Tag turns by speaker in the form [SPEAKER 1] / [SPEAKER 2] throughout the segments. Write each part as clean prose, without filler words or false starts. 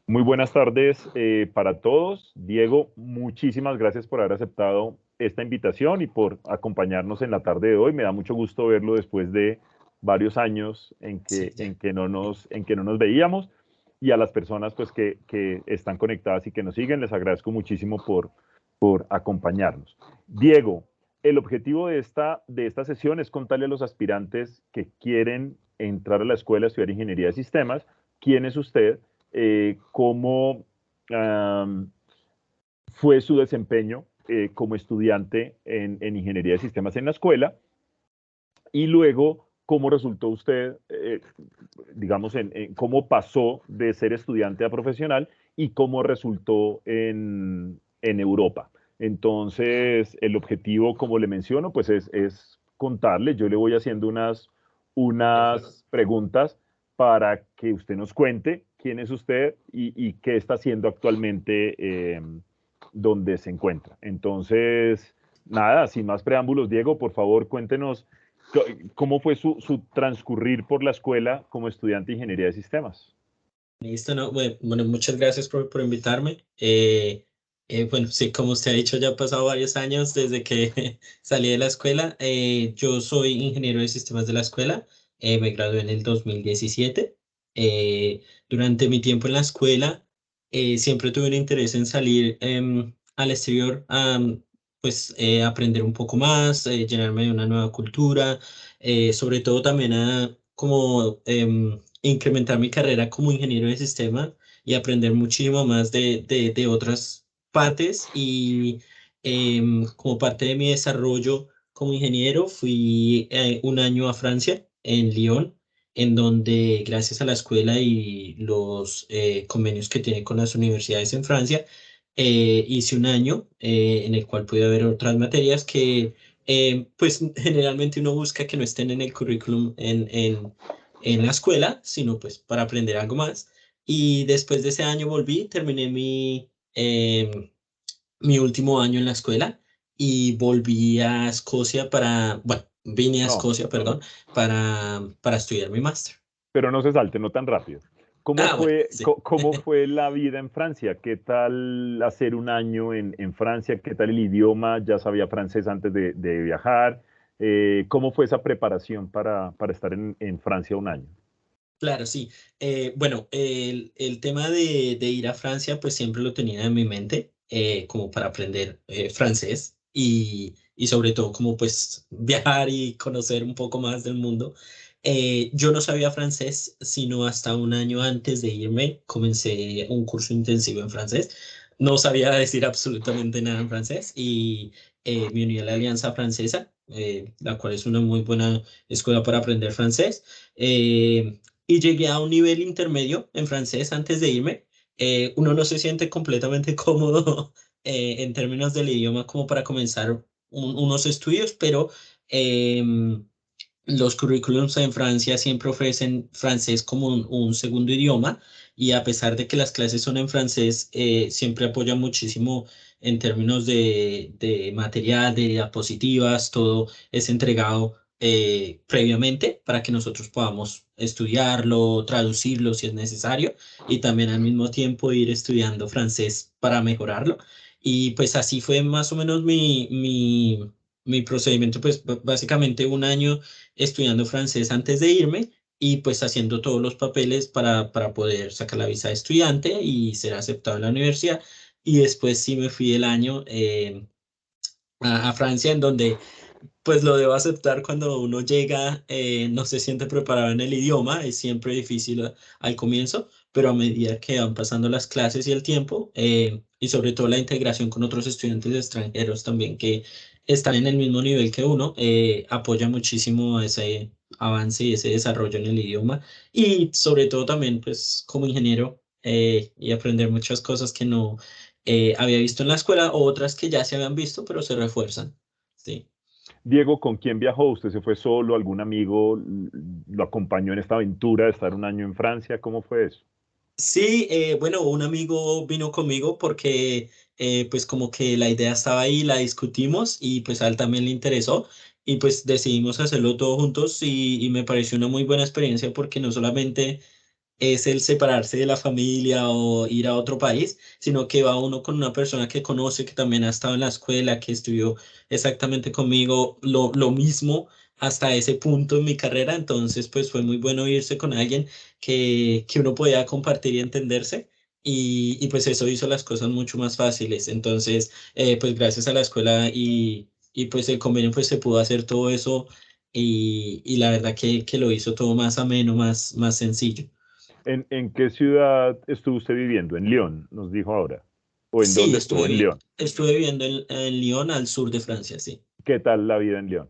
[SPEAKER 1] Muy buenas tardes para todos. Diego, muchísimas gracias por haber aceptado esta invitación y por acompañarnos en la tarde de hoy. Me da mucho gusto verlo después de varios años
[SPEAKER 2] Sí, ya.
[SPEAKER 1] en que no nos veíamos. Y a las personas pues, que están conectadas y que nos siguen, les agradezco muchísimo por acompañarnos. Diego, el objetivo de esta sesión es contarle a los aspirantes que quieren entrar a la escuela a estudiar ingeniería de sistemas, quién es usted, cómo fue su desempeño como estudiante en ingeniería de sistemas en la escuela y luego cómo resultó usted, digamos, cómo pasó de ser estudiante a profesional y cómo resultó en Europa. Entonces, el objetivo, como le menciono, pues es contarle. Yo le voy haciendo
[SPEAKER 2] De acuerdo.
[SPEAKER 1] unas preguntas para que usted nos cuente quién es usted y qué está haciendo actualmente donde se encuentra. Entonces, nada, sin más preámbulos, Diego, por favor, cuéntenos cómo fue su transcurrir por la escuela como estudiante de ingeniería de sistemas.
[SPEAKER 2] Listo, ¿no? Bueno, muchas gracias por invitarme. Bueno, sí, como usted ha dicho, ya han pasado varios años desde que salí de la escuela. Yo soy ingeniero de sistemas de la escuela. Me gradué en el 2017. Durante mi tiempo en la escuela, siempre tuve un interés en salir al exterior, pues aprender un poco más, llenarme de una nueva cultura, sobre todo también a como incrementar mi carrera como ingeniero de sistemas y aprender muchísimo más de otras partes. Y como parte de mi desarrollo como ingeniero, fui un año a Francia, en Lyon, en donde gracias a la escuela y los convenios que tiene con las universidades en Francia, hice un año en el cual pude ver otras materias que pues generalmente uno busca que no estén en el currículum en la escuela, sino pues para aprender algo más. Y después de ese año volví, terminé mi último año en la escuela y volví a Escocia bueno, vine a
[SPEAKER 1] No,
[SPEAKER 2] Escocia, perdón, para estudiar mi máster.
[SPEAKER 1] pero no se salte, no tan rápido.
[SPEAKER 2] Bueno, sí.
[SPEAKER 1] Cómo fue la vida en Francia? ¿Qué tal hacer un año en Francia? ¿Qué tal el idioma? ¿Ya sabía francés antes de viajar? ¿Cómo fue esa preparación para estar en Francia un año?
[SPEAKER 2] Claro, sí. Bueno, el tema de ir a Francia, pues siempre lo tenía en mi mente, como para aprender francés y sobre todo como pues viajar y conocer un poco más del mundo. Yo no sabía francés, sino hasta un año antes de irme comencé un curso intensivo en francés. No sabía decir absolutamente nada en francés y me uní a la Alianza Francesa, la cual es una muy buena escuela para aprender francés. Y llegué a un nivel intermedio en francés antes de irme. Uno no se siente completamente cómodo en términos del idioma como para comenzar unos estudios, pero em, los currículums en Francia siempre ofrecen francés como un segundo idioma, y a pesar de que las clases son en francés, siempre apoyan muchísimo en términos de material, de diapositivas. Todo es entregado previamente para que nosotros podamos estudiarlo, traducirlo si es necesario, y también al mismo tiempo ir estudiando francés para mejorarlo. Y pues así fue más o menos mi procedimiento, pues básicamente un año estudiando francés antes de irme y pues haciendo todos los papeles para poder sacar la visa de estudiante y ser aceptado en la universidad. Y después sí me fui el año a Francia, en donde pues lo debo aceptar, cuando uno llega, no se siente preparado en el idioma. Es siempre difícil al comienzo, pero a medida que van pasando las clases y el tiempo, y sobre todo la integración con otros estudiantes extranjeros también que están en el mismo nivel que uno, apoya muchísimo ese avance y ese desarrollo en el idioma. Y sobre todo también, pues como ingeniero, y aprender muchas cosas que no había visto en la escuela, o otras que ya se habían visto, pero se refuerzan. Sí.
[SPEAKER 1] Diego, ¿con quién viajó? ¿Usted se fue solo? ¿Algún amigo lo acompañó en esta aventura de estar un año en Francia? ¿Cómo fue eso?
[SPEAKER 2] Sí, bueno, un amigo vino conmigo porque pues como que la idea estaba ahí, la discutimos y pues a él también le interesó, y pues decidimos hacerlo todos juntos, y me pareció una muy buena experiencia porque no solamente es el separarse de la familia o ir a otro país, sino que va uno con una persona que conoce, que también ha estado en la escuela, que estudió exactamente conmigo lo mismo hasta ese punto en mi carrera. Entonces, pues fue muy bueno irse con alguien que uno podía compartir y entenderse. Y pues eso hizo las cosas mucho más fáciles. Entonces, pues gracias a la escuela y pues el convenio, pues se pudo hacer todo eso y la verdad que lo hizo todo más ameno, más sencillo.
[SPEAKER 1] En qué ciudad estuvo usted viviendo? En Lyon, nos dijo ahora. ¿O en
[SPEAKER 2] Sí,
[SPEAKER 1] dónde estuvo? En Lyon.
[SPEAKER 2] estuve viviendo en Lyon, al sur de Francia, sí.
[SPEAKER 1] ¿Qué tal la vida en Lyon?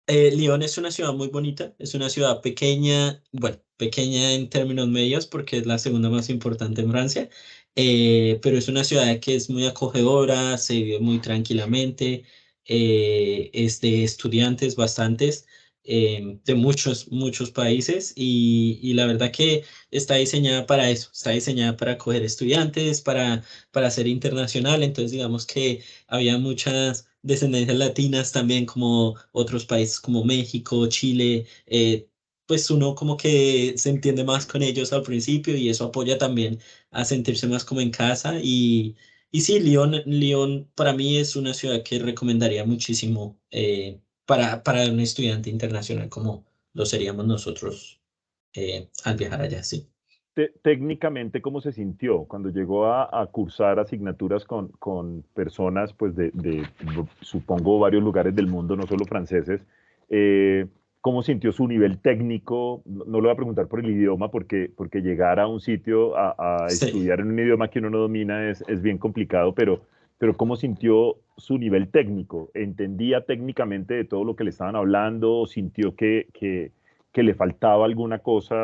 [SPEAKER 2] Lyon es una ciudad muy bonita, es una ciudad pequeña, bueno, pequeña en términos medios porque es la segunda más importante en Francia, pero es una ciudad que es muy acogedora, se vive muy tranquilamente, es de estudiantes bastantes de muchos países y la verdad que está diseñada para eso, está diseñada para acoger estudiantes, para ser internacional, entonces digamos que había muchas descendencias latinas también, como otros países como México, Chile, pues uno como que se entiende más con ellos al principio y eso apoya también a sentirse más como en casa. Y sí, Lyon para mí es una ciudad que recomendaría muchísimo para un estudiante internacional como lo seríamos nosotros al viajar allá, sí.
[SPEAKER 1] Técnicamente, ¿cómo se sintió cuando llegó a cursar asignaturas con personas, pues, supongo, varios lugares del mundo, no solo franceses? Eh, ¿Cómo sintió su nivel técnico? No, no lo voy a preguntar por el idioma, porque llegar a un sitio a
[SPEAKER 2] Sí.
[SPEAKER 1] estudiar en un idioma que uno no domina es bien complicado, pero ¿cómo sintió su nivel técnico? ¿Entendía técnicamente de todo lo que le estaban hablando o sintió que le faltaba alguna cosa,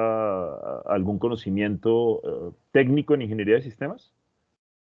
[SPEAKER 1] algún conocimiento técnico en ingeniería de sistemas?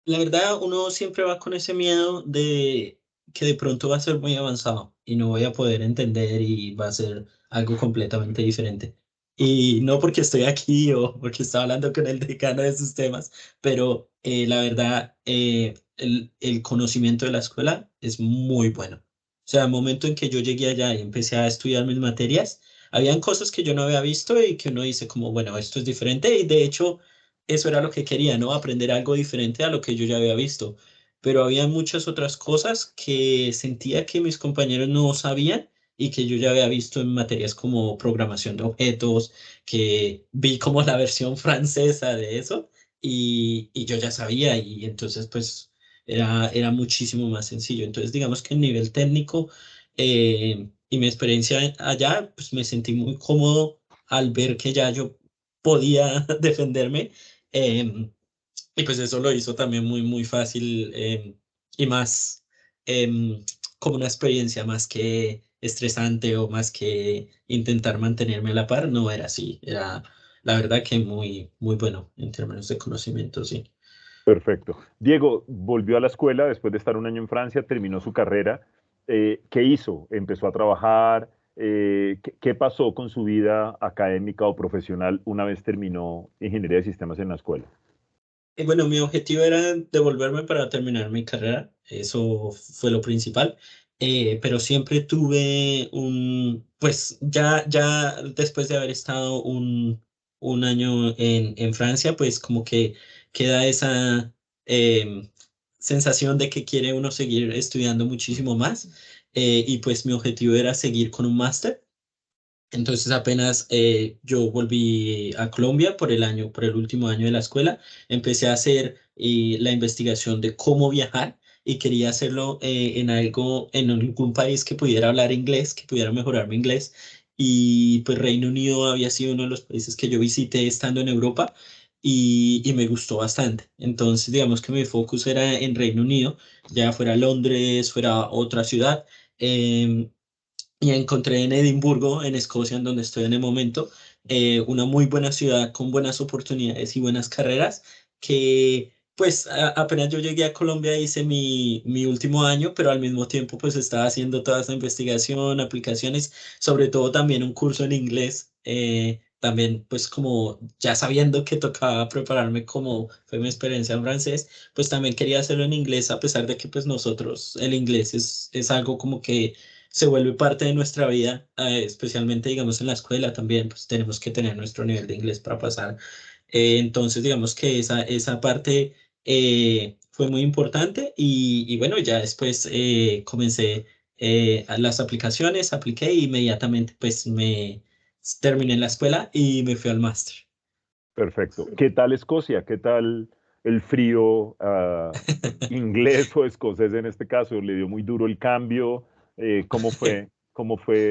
[SPEAKER 2] La verdad, uno siempre va con ese miedo de que de pronto va a ser muy avanzado y no voy a poder entender y va a ser algo completamente diferente. Y no porque estoy aquí o porque estaba hablando con el decano de esos temas, pero la verdad, el conocimiento de la escuela es muy bueno. O sea, al momento en que yo llegué allá y empecé a estudiar mis materias, habían cosas que yo no había visto y que uno dice como, bueno, esto es diferente y de hecho eso era lo que quería, ¿no? Aprender algo diferente a lo que yo ya había visto. Pero había muchas otras cosas que sentía que mis compañeros no sabían y que yo ya había visto en materias como programación de objetos, que vi como la versión francesa de eso y yo ya sabía y entonces pues era muchísimo más sencillo. Entonces digamos que en nivel técnico y mi experiencia allá, pues me sentí muy cómodo al ver que ya yo podía defenderme. em, y pues eso lo hizo también muy fácil y más em, como una experiencia más que estresante o más que intentar mantenerme a la par, no era así, era la verdad que muy bueno en términos de conocimiento, sí.
[SPEAKER 1] Perfecto. Diego volvió a la escuela después de estar un año en Francia, terminó su carrera. ¿Qué hizo? ¿Empezó a trabajar? ¿Qué pasó con su vida académica o profesional una vez terminó ingeniería de sistemas en la escuela?
[SPEAKER 2] Bueno, mi objetivo era devolverme para terminar mi carrera, eso fue lo principal, pero siempre tuve pues ya después de haber estado un año en Francia, pues como que queda esa em, sensación de que quiere uno seguir estudiando muchísimo más, y pues mi objetivo era seguir con un máster. Entonces apenas yo volví a Colombia por el último año de la escuela, empecé a hacer la investigación de cómo viajar y quería hacerlo en algún país que pudiera hablar inglés, que pudiera mejorar mi inglés. Y pues Reino Unido había sido uno de los países que yo visité estando en Europa y me gustó bastante. Entonces digamos que mi focus era en Reino Unido, ya fuera Londres, fuera otra ciudad. Y encontré en Edimburgo, en Escocia, en donde estoy en el momento, una muy buena ciudad con buenas oportunidades y buenas carreras que pues apenas yo llegué a Colombia hice mi último año, pero al mismo tiempo pues estaba haciendo toda esa investigación, aplicaciones, sobre todo también un curso en inglés, también pues como ya sabiendo que tocaba prepararme como fue mi experiencia en francés, pues también quería hacerlo en inglés a pesar de que pues nosotros el inglés es algo como que se vuelve parte de nuestra vida, especialmente digamos en la escuela también, pues tenemos que tener nuestro nivel de inglés para pasar. Entonces, digamos que esa parte fue muy importante y bueno, ya después comencé a las aplicaciones, apliqué e inmediatamente pues me terminé la escuela y me fui al máster.
[SPEAKER 1] Perfecto. ¿Qué tal Escocia? ¿Qué tal el frío inglés o escocés en este caso? ¿Le dio muy duro el cambio? ¿Cómo fue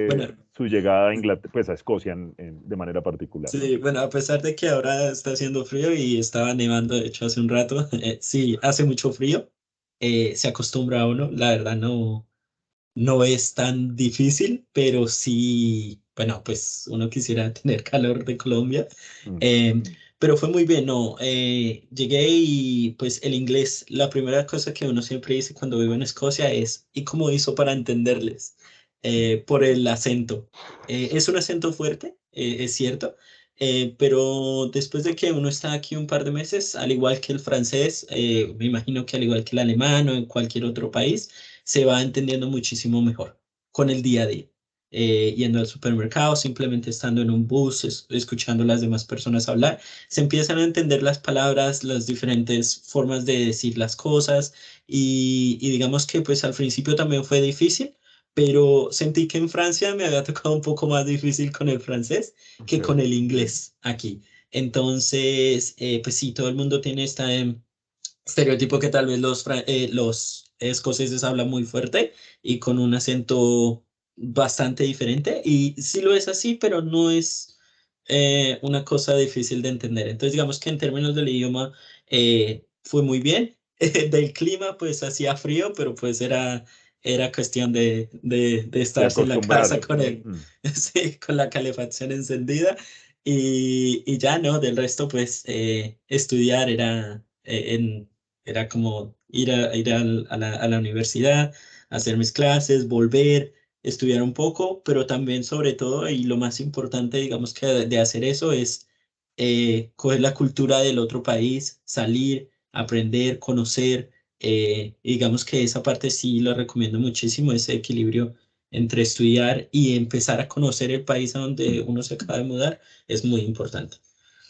[SPEAKER 2] Bueno,
[SPEAKER 1] su llegada a Inglaterra, pues a Escocia de manera particular?
[SPEAKER 2] sí, bueno, a pesar de que ahora está haciendo frío y estaba nevando, de hecho, hace un rato, sí, hace mucho frío, se acostumbra a uno, la verdad no es tan difícil, pero sí, bueno, pues uno quisiera tener calor de Colombia,
[SPEAKER 1] Mm,
[SPEAKER 2] eh, pero fue muy bien, no, llegué y pues el inglés, la primera cosa que uno siempre dice cuando vive en Escocia es, ¿y cómo hizo para entenderles?
[SPEAKER 1] mm.
[SPEAKER 2] Por el acento. Es un acento fuerte, es cierto. Pero después de que uno está aquí un par de meses, al igual que el francés, me imagino que al igual que el alemán o en cualquier otro país, se va entendiendo muchísimo mejor con el día a día. Yendo al supermercado, simplemente estando en un bus, escuchando a las demás personas hablar, se empiezan a entender las palabras, las diferentes formas de decir las cosas y digamos que pues al principio también fue difícil, pero sentí que en Francia me había tocado un poco más difícil con el francés que
[SPEAKER 1] Ok.
[SPEAKER 2] con el inglés aquí. Entonces, pues sí, todo el mundo tiene este estereotipo que tal vez los escoceses hablan muy fuerte y con un acento bastante diferente. Y sí lo es así, pero no es una cosa difícil de entender. Entonces, digamos que en términos del idioma fue muy bien. Del clima, pues hacía frío, pero pues era cuestión de
[SPEAKER 1] De
[SPEAKER 2] estarse en la casa
[SPEAKER 1] acostumbrarse.
[SPEAKER 2] con
[SPEAKER 1] Mm.
[SPEAKER 2] sí, con la calefacción encendida. Y ya, ¿no? Del resto, pues estudiar era como ir a la universidad, hacer mis clases, volver, estudiar un poco, pero también sobre todo, y lo más importante, digamos que de hacer eso es coger la cultura del otro país, salir, aprender, conocer, y digamos que esa parte sí lo recomiendo muchísimo, ese equilibrio entre estudiar y empezar a conocer el país a donde uno se acaba de mudar es muy importante.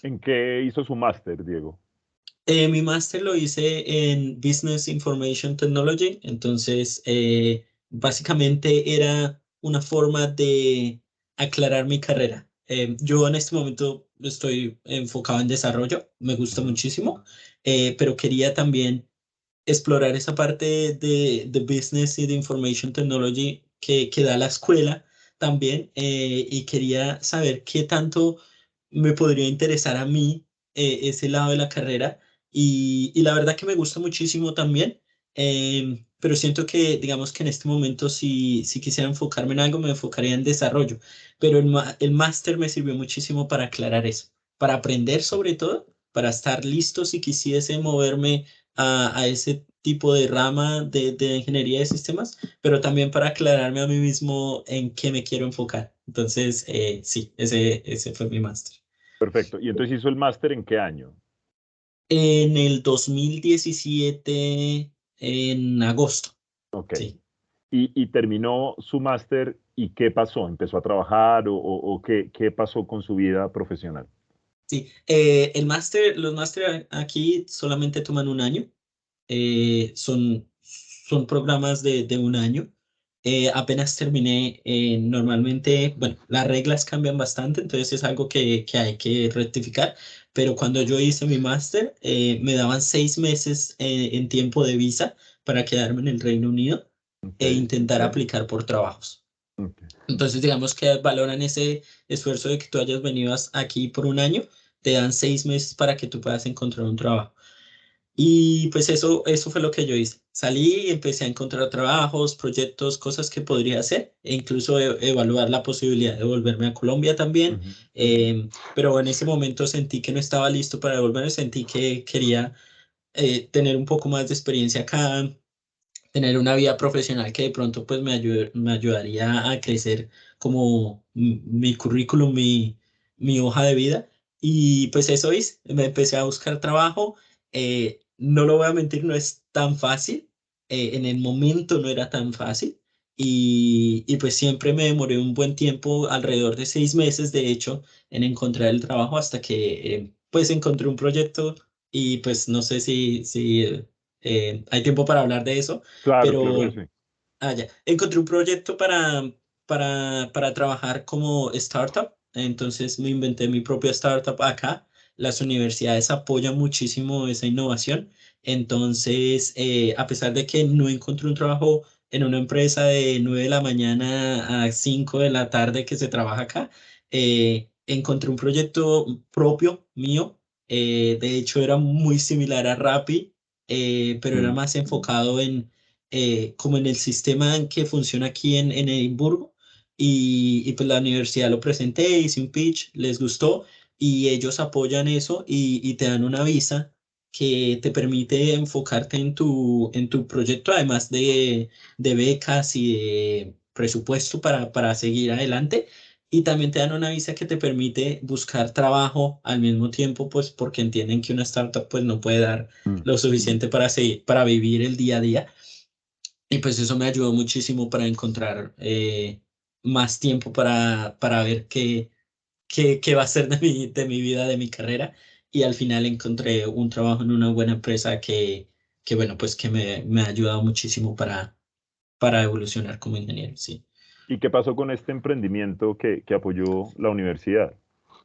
[SPEAKER 1] ¿En qué hizo su máster, Diego?
[SPEAKER 2] Mi máster lo hice en Business Information Technology, entonces básicamente era una forma de aclarar mi carrera. Yo en este momento estoy enfocado en desarrollo, me gusta
[SPEAKER 1] Ujú.
[SPEAKER 2] muchísimo, pero quería también explorar esa parte de business y de information technology que da la escuela también y quería saber qué tanto me podría interesar a mí ese lado de la carrera y la verdad que me gusta muchísimo también, pero siento que digamos que en este momento si quisiera enfocarme en algo me enfocaría en desarrollo, pero el máster me sirvió muchísimo para aclarar eso, para aprender sobre todo, para estar listo si quisiese moverme a ese tipo de rama de ingeniería de sistemas, pero también para aclararme a mí mismo en qué me quiero enfocar. Entonces, sí, ese fue mi máster.
[SPEAKER 1] Perfecto. ¿Y entonces hizo el máster en qué año?
[SPEAKER 2] En el 2017 en agosto,
[SPEAKER 1] Ok.
[SPEAKER 2] sí.
[SPEAKER 1] Y terminó su máster y ¿qué pasó? ¿Empezó a trabajar o qué pasó con su vida profesional?
[SPEAKER 2] Sí, los máster aquí solamente toman un año. Son programas de un año. Apenas terminé, normalmente, bueno, las reglas cambian bastante, entonces es algo que hay que rectificar, pero cuando yo hice mi máster, me daban 6 meses en tiempo de visa para quedarme en el Reino Unido e
[SPEAKER 1] Ok,
[SPEAKER 2] intentar aplicar por trabajos.
[SPEAKER 1] ok.
[SPEAKER 2] Entonces, digamos que valoran ese esfuerzo de que tú hayas venido aquí por un año, te dan 6 meses para que tú puedas encontrar un trabajo. Y pues eso fue lo que yo hice. Salí y empecé a encontrar trabajos, proyectos, cosas que podría hacer e incluso evaluar la posibilidad de volverme a Colombia también.
[SPEAKER 1] Ujú.
[SPEAKER 2] Pero en ese momento sentí que no estaba listo para devolverme, sentí que quería tener un poco más de experiencia acá, tener una vida profesional que de pronto pues me ayudaría a crecer como mi currículum, mi hoja de vida. Y pues eso hice, me empecé a buscar trabajo. No lo voy a mentir, no es tan fácil. En el momento no era tan fácil. Y pues siempre me demoré un buen tiempo, alrededor de 6 meses, de hecho, en encontrar el trabajo hasta que pues encontré un proyecto y pues no sé si hay tiempo para hablar de eso,
[SPEAKER 1] Claro, claro que
[SPEAKER 2] pero
[SPEAKER 1] sí.
[SPEAKER 2] ya, encontré un proyecto para trabajar como startup, entonces me inventé mi propia startup acá. Las universidades apoyan muchísimo esa innovación, entonces a pesar de que no encontré un trabajo en una empresa de 9 de la mañana a 5 de la tarde que se trabaja acá, encontré un proyecto propio mío. De hecho era muy similar a Rappi, pero era
[SPEAKER 1] Mm,
[SPEAKER 2] más enfocado como en el sistema en que funciona aquí en Edimburgo. Y pues la universidad lo presenté, hice un pitch, les gustó y ellos apoyan eso y te dan una visa que te permite enfocarte en tu proyecto, además de becas y de presupuesto para seguir adelante. Y también te dan una visa que te permite buscar trabajo al mismo tiempo, pues porque entienden que una startup pues no puede dar
[SPEAKER 1] mm.
[SPEAKER 2] lo suficiente para seguir, para vivir el día a día. Y pues eso me ayudó muchísimo para encontrar más tiempo para ver qué va a ser de mi vida, de mi carrera. Y al final encontré un trabajo en una buena empresa que bueno, pues que me ha ayudado muchísimo para evolucionar como ingeniero, sí.
[SPEAKER 1] ¿Y qué pasó con este emprendimiento que apoyó la universidad?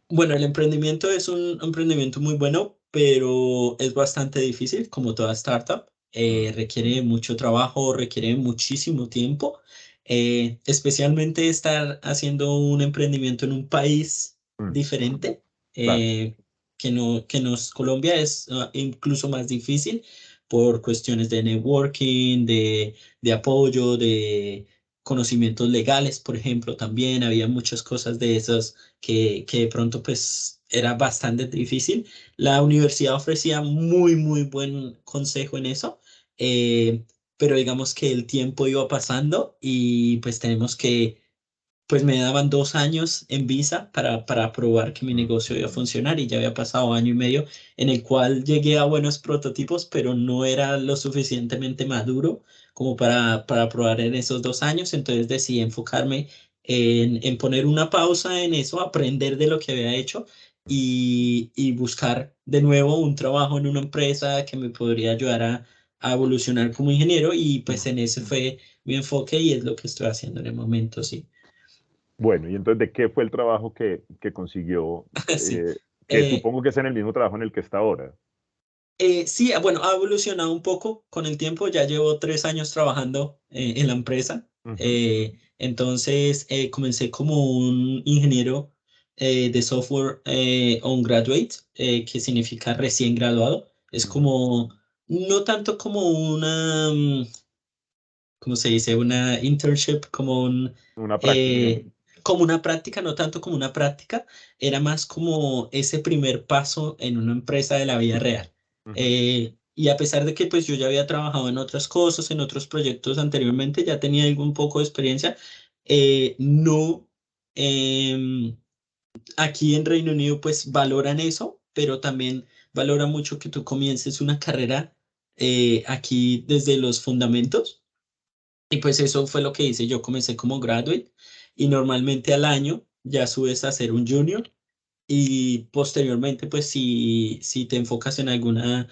[SPEAKER 2] Bueno, el emprendimiento es un emprendimiento muy bueno, pero es bastante difícil, como toda startup.
[SPEAKER 1] Mm,
[SPEAKER 2] Requiere mucho trabajo, requiere muchísimo tiempo, especialmente estar haciendo un emprendimiento en un país
[SPEAKER 1] mm,
[SPEAKER 2] diferente,
[SPEAKER 1] claro.
[SPEAKER 2] que no es Colombia, es incluso más difícil por cuestiones de networking, de apoyo, de conocimientos legales, por ejemplo, también había muchas cosas de esas que de pronto pues era bastante difícil. La universidad ofrecía muy buen consejo en eso, eh, pero digamos que el tiempo iba pasando y pues tenemos que pues me daban 2 años en visa para probar que mi
[SPEAKER 1] Mm,
[SPEAKER 2] negocio iba a funcionar y ya había pasado año y medio en el cual llegué a buenos prototipos, pero no era lo suficientemente maduro como para probar en esos 2 años. Entonces decidí enfocarme en poner una pausa en eso, aprender de lo que había hecho y buscar de nuevo un trabajo en una empresa que me podría ayudar a evolucionar como ingeniero y pues
[SPEAKER 1] mm.
[SPEAKER 2] en ese fue mi enfoque y es lo que estoy haciendo en el momento, sí.
[SPEAKER 1] Bueno, y entonces, ¿de qué fue el trabajo que consiguió?
[SPEAKER 2] Sí.
[SPEAKER 1] Que
[SPEAKER 2] Eh,
[SPEAKER 1] supongo que es en el mismo trabajo en el que está ahora.
[SPEAKER 2] sí, bueno, ha evolucionado un poco con el tiempo. Ya llevo 3 años trabajando en la empresa.
[SPEAKER 1] Ujú,
[SPEAKER 2] Entonces, comencé como un ingeniero de software on graduate, que significa recién graduado. Es
[SPEAKER 1] ujú.
[SPEAKER 2] como, no tanto como una, ¿cómo se dice? Una internship,
[SPEAKER 1] Una práctica.
[SPEAKER 2] eh, como una práctica, no tanto como una práctica, era más como ese primer paso en una empresa de la vida real.
[SPEAKER 1] Ujú.
[SPEAKER 2] Y a pesar de que pues yo ya había trabajado en otras cosas, en otros proyectos anteriormente, ya tenía algún poco de experiencia, no, em, aquí en Reino Unido pues valoran eso, pero también valora mucho que tú comiences una carrera aquí desde los fundamentos. Y pues eso fue lo que hice. Yo comencé como graduate y normalmente al año ya subes a ser un junior y posteriormente pues si te enfocas en alguna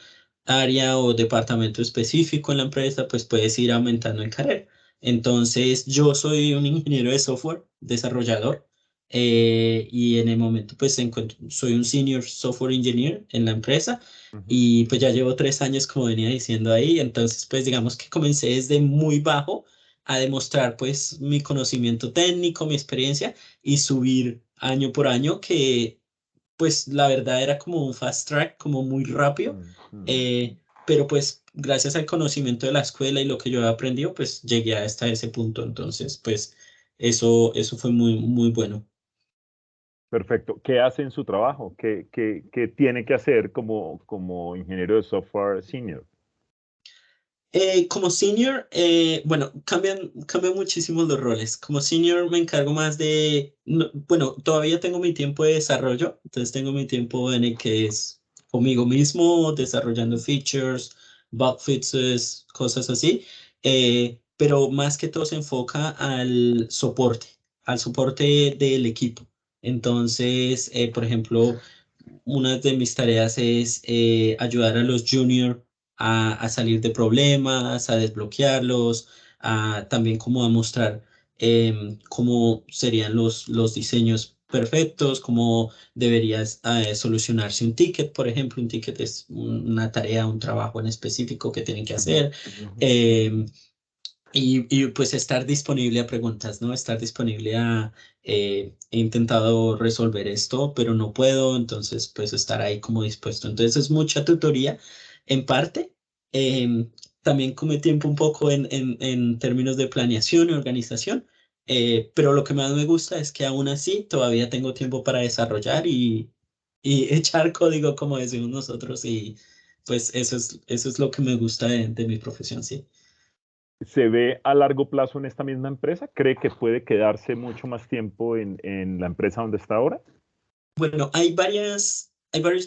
[SPEAKER 2] área o departamento específico en la empresa pues puedes ir aumentando en carrera. Entonces yo soy un ingeniero de software, desarrollador, y en el momento pues soy un senior software engineer en la empresa
[SPEAKER 1] Ujú.
[SPEAKER 2] y pues ya llevo 3 años como venía diciendo ahí. Entonces pues digamos que comencé desde muy bajo a demostrar pues mi conocimiento técnico, mi experiencia y subir año por año, que pues la verdad era como un fast track, como muy rápido,
[SPEAKER 1] Mm, mm.
[SPEAKER 2] pero pues gracias al conocimiento de la escuela y lo que yo he aprendido, pues llegué hasta ese punto. Entonces pues eso fue muy bueno.
[SPEAKER 1] Perfecto. ¿Qué hace en su trabajo? ¿Qué tiene que hacer como ingeniero de software senior?
[SPEAKER 2] Como senior, bueno, cambian muchísimo los roles. Como senior me encargo más bueno, todavía tengo mi tiempo de desarrollo, entonces tengo mi tiempo en el que es conmigo mismo, desarrollando features, bug fixes, cosas así, pero más que todo se enfoca al soporte del equipo. Entonces, por ejemplo, una de mis tareas es ayudar a los juniors a salir de problemas, a desbloquearlos, también como a mostrar cómo serían los diseños perfectos, cómo deberías solucionarse un ticket, por ejemplo. Un ticket es una tarea, un trabajo en específico que tienen que
[SPEAKER 1] Ujú,
[SPEAKER 2] hacer.
[SPEAKER 1] ujú.
[SPEAKER 2] em, pues estar disponible a preguntas, ¿no? Estar disponible he intentado resolver esto, pero no puedo, entonces pues estar ahí como dispuesto. Entonces es mucha tutoría en parte. em, También come tiempo un poco en términos de planeación y organización, pero lo que más me gusta es que aún así todavía tengo tiempo para desarrollar y echar código, como decimos nosotros, y pues eso es lo que me gusta de mi profesión, sí.
[SPEAKER 1] ¿Se ve a largo plazo en esta misma empresa? ¿Cree que puede quedarse mucho más tiempo en la empresa donde está ahora?
[SPEAKER 2] Bueno, hay varios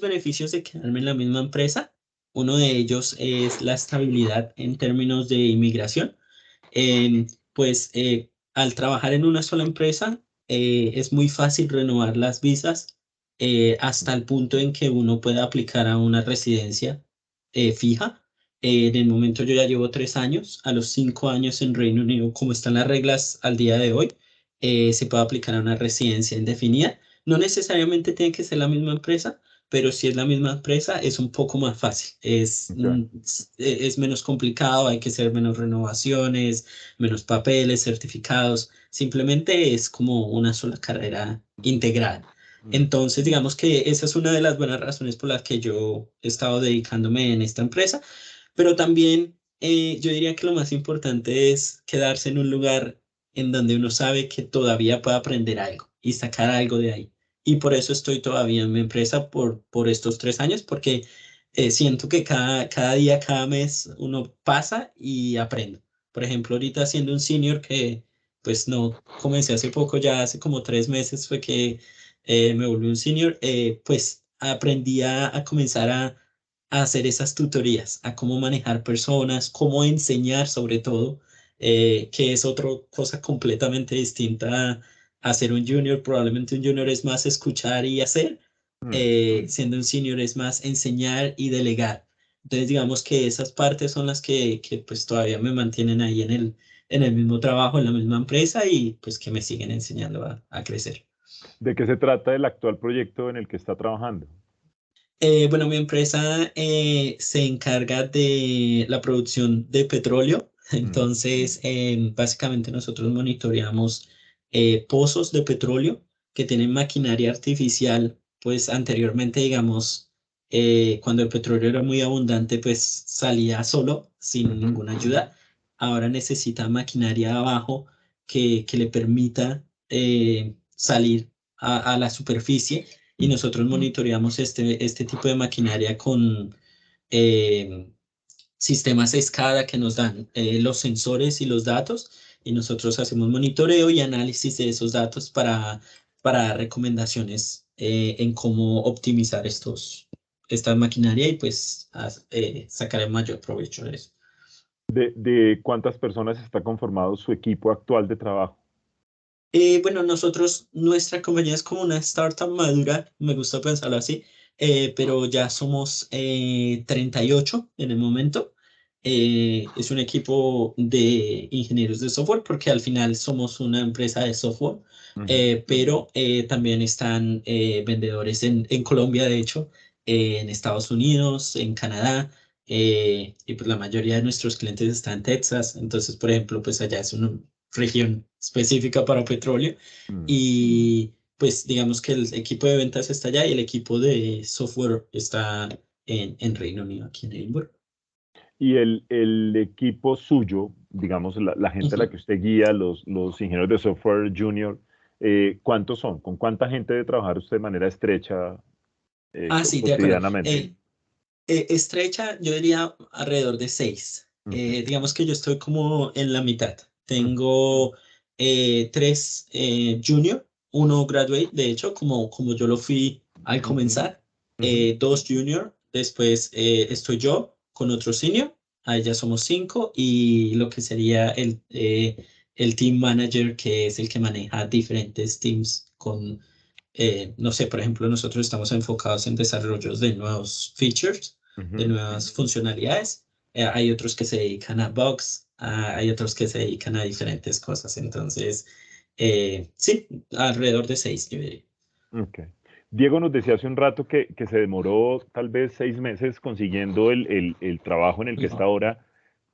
[SPEAKER 2] beneficios de quedarme en la misma empresa. Uno de ellos es la estabilidad en términos de inmigración. Al trabajar en una sola empresa, es muy fácil renovar las visas hasta el punto en que uno pueda aplicar a una residencia fija. En el momento yo ya llevo 3 años, a los 5 años en Reino Unido, como están las reglas al día de hoy, se puede aplicar a una residencia indefinida. No necesariamente tiene que ser la misma empresa, pero si es la misma empresa es un poco más fácil.
[SPEAKER 1] Ya.
[SPEAKER 2] Es menos complicado, hay que hacer menos renovaciones, menos papeles, certificados. Simplemente es como una sola carrera integral.
[SPEAKER 1] Mm.
[SPEAKER 2] Entonces, digamos que esa es una de las buenas razones por las que yo he estado dedicándome en esta empresa, pero también yo diría que lo más importante es quedarse en un lugar en donde uno sabe que todavía puede aprender algo y sacar algo de ahí. Y por eso estoy todavía en mi empresa por estos 3 años, porque siento que cada día, cada mes uno pasa y aprende. Por ejemplo, ahorita siendo un senior que pues no comencé hace poco, ya hace como 3 meses fue que me volví un senior, pues aprendí a comenzar a hacer esas tutorías, a cómo manejar personas, cómo enseñar sobre todo, que es otra cosa completamente distinta a ser un junior. Probablemente un junior es más escuchar y hacer,
[SPEAKER 1] Mm, mm.
[SPEAKER 2] siendo un senior es más enseñar y delegar. Entonces digamos que esas partes son las que pues todavía me mantienen ahí en el mismo trabajo, en la misma empresa y pues que me siguen enseñando a crecer.
[SPEAKER 1] ¿De qué se trata el actual proyecto en el que está trabajando?
[SPEAKER 2] Bueno, mi empresa se encarga de la producción de petróleo.
[SPEAKER 1] Mm,
[SPEAKER 2] Entonces, básicamente nosotros monitoreamos pozos de petróleo que tienen maquinaria artificial. Pues anteriormente, digamos, cuando el petróleo era muy abundante, pues salía solo, sin
[SPEAKER 1] ujú,
[SPEAKER 2] ninguna
[SPEAKER 1] ujú.
[SPEAKER 2] ayuda. Ahora necesita maquinaria abajo que le permita salir a la superficie, y nosotros monitoreamos este tipo de maquinaria con eh, sistemas SCADA que nos dan los sensores y los datos, y nosotros hacemos monitoreo y análisis de esos datos para dar recomendaciones en cómo optimizar esta maquinaria y pues sacar el mayor provecho de eso.
[SPEAKER 1] ¿De cuántas personas está conformado su equipo actual de trabajo?
[SPEAKER 2] Bueno, nuestra compañía es como una startup madura, me gusta pensarlo así, pero ya somos 38 en el momento. Es un equipo de ingenieros de software porque al final somos una empresa de software,
[SPEAKER 1] Ujú.
[SPEAKER 2] pero también están vendedores en Colombia, de hecho, en Estados Unidos, en Canadá, y pues la mayoría de nuestros clientes están en Texas. Entonces, por ejemplo, pues allá es una región específica para petróleo,
[SPEAKER 1] Mm.
[SPEAKER 2] y pues digamos que el equipo de ventas está allá y el equipo de software está en Reino Unido, aquí en Edinburgh.
[SPEAKER 1] Y el equipo suyo, digamos, la gente a la
[SPEAKER 2] Ujú.
[SPEAKER 1] que usted guía, los ingenieros de software junior, ¿cuántos son? ¿Con cuánta gente debe trabajar usted de manera estrecha
[SPEAKER 2] Sí, de acuerdo.
[SPEAKER 1] cotidianamente?
[SPEAKER 2] Estrecha, yo diría alrededor de 6.
[SPEAKER 1] Ujú,
[SPEAKER 2] Digamos que yo estoy como en la mitad.
[SPEAKER 1] ujú,
[SPEAKER 2] Tengo 3 junior, uno graduate, de hecho, como yo lo fui al
[SPEAKER 1] ujú,
[SPEAKER 2] comenzar,
[SPEAKER 1] ujú.
[SPEAKER 2] 2 junior, después estoy yo con otro senior, ahí ya somos 5, y lo que sería el team manager, que es el que maneja diferentes teams no sé, por ejemplo, nosotros estamos enfocados en desarrollos de nuevos features, de
[SPEAKER 1] Ujú.
[SPEAKER 2] nuevas funcionalidades. Hay otros que se dedican a bugs, hay otros que se dedican a diferentes cosas. Entonces, sí, alrededor de 6, yo diría.
[SPEAKER 1] Ok. Diego nos decía hace un rato que se demoró tal vez 6 meses consiguiendo el trabajo en el que está ahora.